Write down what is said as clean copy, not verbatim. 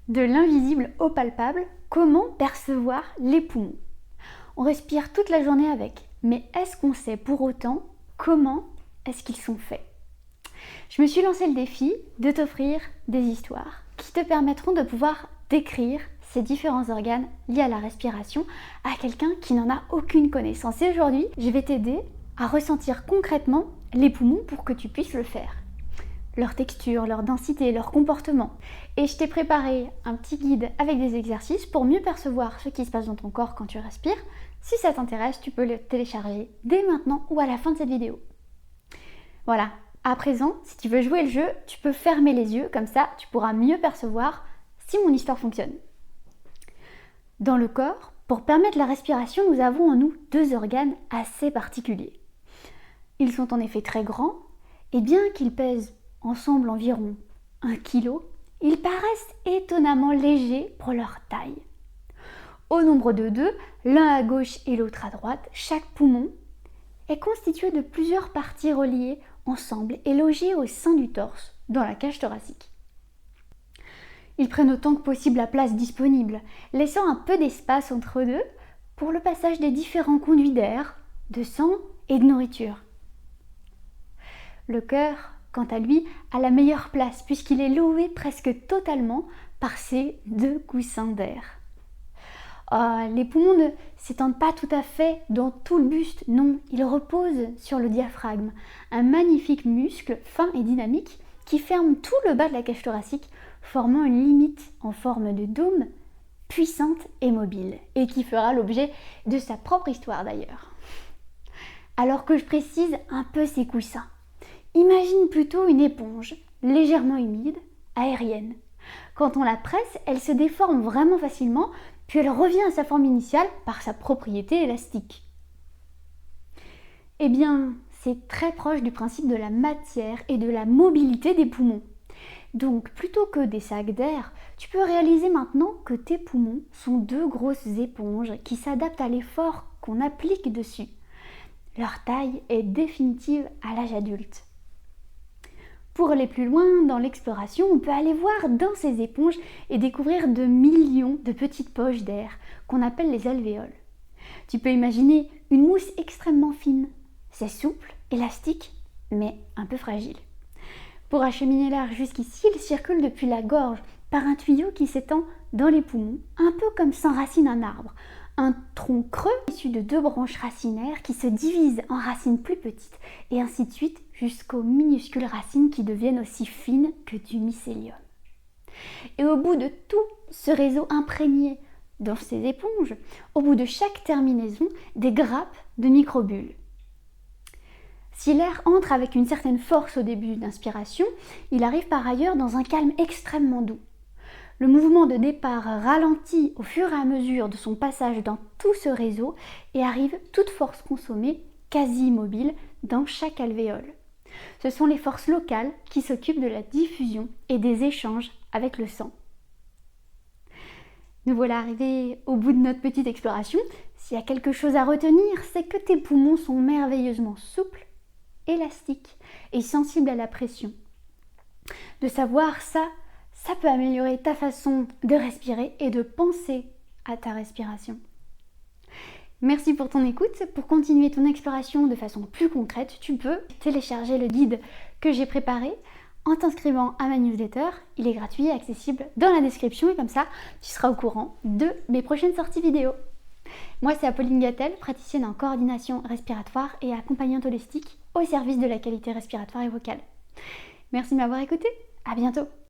De l'invisible au palpable, comment percevoir les poumons? On respire toute la journée avec, mais est-ce qu'on sait pour autant comment est-ce qu'ils sont faits? Je me suis lancé le défi de t'offrir des histoires qui te permettront de pouvoir décrire ces différents organes liés à la respiration à quelqu'un qui n'en a aucune connaissance. Et aujourd'hui, je vais t'aider à ressentir concrètement les poumons pour que tu puisses le faire. Leur texture, leur densité, leur comportement. Et je t'ai préparé un petit guide avec des exercices pour mieux percevoir ce qui se passe dans ton corps quand tu respires. Si ça t'intéresse, tu peux le télécharger dès maintenant ou à la fin de cette vidéo. Voilà, à présent, si tu veux jouer le jeu, tu peux fermer les yeux, comme ça tu pourras mieux percevoir si mon histoire fonctionne. Dans le corps, pour permettre la respiration, nous avons en nous deux organes assez particuliers. Ils sont en effet très grands, et bien qu'ils pèsent ensemble environ 1 kg, ils paraissent étonnamment légers pour leur taille. Au nombre de deux, l'un à gauche et l'autre à droite, chaque poumon est constitué de plusieurs parties reliées ensemble et logées au sein du torse, dans la cage thoracique. Ils prennent autant que possible la place disponible, laissant un peu d'espace entre deux pour le passage des différents conduits d'air, de sang et de nourriture. Le cœur, quant à lui, a la meilleure place puisqu'il est loué presque totalement par ses deux coussins d'air. Les poumons ne s'étendent pas tout à fait dans tout le buste, non, ils reposent sur le diaphragme, un magnifique muscle fin et dynamique qui ferme tout le bas de la cage thoracique, formant une limite en forme de dôme, puissante et mobile, et qui fera l'objet de sa propre histoire d'ailleurs. Alors que je précise un peu ces coussins, imagine plutôt une éponge légèrement humide, aérienne. Quand on la presse, elle se déforme vraiment facilement, puis elle revient à sa forme initiale par sa propriété élastique. Eh bien, c'est très proche du principe de la matière et de la mobilité des poumons. Donc, plutôt que des sacs d'air, tu peux réaliser maintenant que tes poumons sont deux grosses éponges qui s'adaptent à l'effort qu'on applique dessus. Leur taille est définitive à l'âge adulte. Pour aller plus loin dans l'exploration, on peut aller voir dans ces éponges et découvrir de millions de petites poches d'air qu'on appelle les alvéoles. Tu peux imaginer une mousse extrêmement fine. C'est souple, élastique, mais un peu fragile. Pour acheminer l'air jusqu'ici, il circule depuis la gorge par un tuyau qui s'étend dans les poumons, un peu comme s'enracine un arbre. Un tronc creux issu de deux branches racinaires qui se divisent en racines plus petites et ainsi de suite jusqu'aux minuscules racines qui deviennent aussi fines que du mycélium. Et au bout de tout ce réseau imprégné dans ces éponges, au bout de chaque terminaison, des grappes de microbules. Si l'air entre avec une certaine force au début d'inspiration, il arrive par ailleurs dans un calme extrêmement doux. Le mouvement de départ ralentit au fur et à mesure de son passage dans tout ce réseau et arrive toute force consommée, quasi immobile, dans chaque alvéole. Ce sont les forces locales qui s'occupent de la diffusion et des échanges avec le sang. Nous voilà arrivés au bout de notre petite exploration. S'il y a quelque chose à retenir, c'est que tes poumons sont merveilleusement souples, élastiques et sensibles à la pression. De savoir ça peut améliorer ta façon de respirer et de penser à ta respiration. Merci pour ton écoute. Pour continuer ton exploration de façon plus concrète, tu peux télécharger le guide que j'ai préparé en t'inscrivant à ma newsletter. Il est gratuit et accessible dans la description et comme ça, tu seras au courant de mes prochaines sorties vidéo. Moi, c'est Apolline Gattel, praticienne en coordination respiratoire et accompagnante holistique au service de la qualité respiratoire et vocale. Merci de m'avoir écouté. À bientôt.